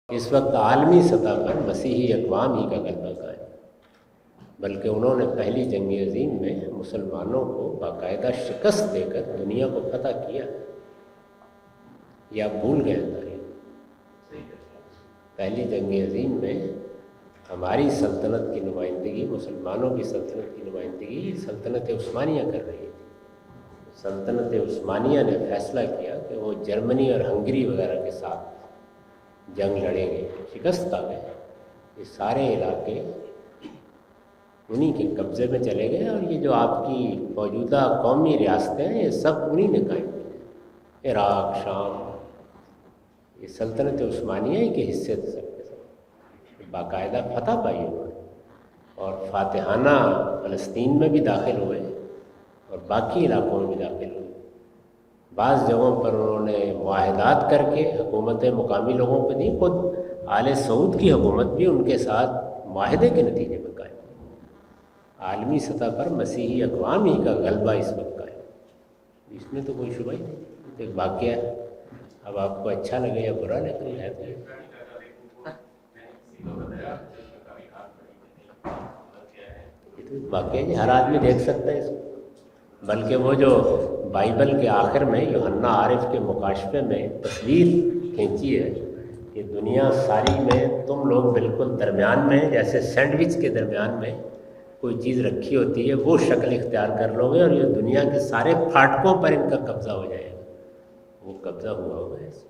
اس وقت عالمی سطح پر مسیحی اقوام ہی کا غلبہ قائم، بلکہ انہوں نے پہلی جنگ عظیم میں مسلمانوں کو باقاعدہ شکست دے کر دنیا کو فتح کیا۔ یہ آپ بھول گئے تاریخ۔ پہلی جنگ عظیم میں ہماری سلطنت کی نمائندگی، مسلمانوں کی سلطنت کی نمائندگی سلطنت عثمانیہ کر رہی تھی۔ سلطنت عثمانیہ نے فیصلہ کیا کہ وہ جرمنی اور ہنگری وغیرہ کے ساتھ جنگ لڑیں گے، شکست آ گئے، یہ سارے علاقے انہی کے قبضے میں چلے گئے، اور یہ جو آپ کی موجودہ قومی ریاستیں ہیں یہ سب انہی نے قائم کی، عراق، شام، یہ سلطنت عثمانیہ ہی کے حصے تھے سب کے سب، باقاعدہ فتح پائی انہوں نے، اور فاتحانہ فلسطین میں بھی داخل ہوئے اور باقی علاقوں میں بھی داخل ہوئے۔ بعض جگہوں پر انہوں نے معاہدات کر کے حکومتیں مقامی لوگوں کو دیں، خود آل سعود کی حکومت بھی ان کے ساتھ معاہدے کے نتیجے میں قائم۔ عالمی سطح پر مسیحی اقوام ہی کا غلبہ اس وقت قائم، اس میں تو کوئی شبہ ہی نہیں، ایک واقعہ ہے۔ اب آپ کو اچھا لگے یا برا لگے ہے تو واقعہ ہے، ہر آدمی دیکھ سکتا ہے اس کو۔ بلکہ وہ جو بائبل کے آخر میں یوحنا عارف کے مکاشفے میں تصویر کھینچی ہے کہ دنیا ساری میں تم لوگ بالکل درمیان میں، جیسے سینڈوچ کے درمیان میں کوئی چیز رکھی ہوتی ہے، وہ شکل اختیار کر لو گے اور یہ دنیا کے سارے پھاٹکوں پر ان کا قبضہ ہو جائے گا، وہ قبضہ ہوا ہے اس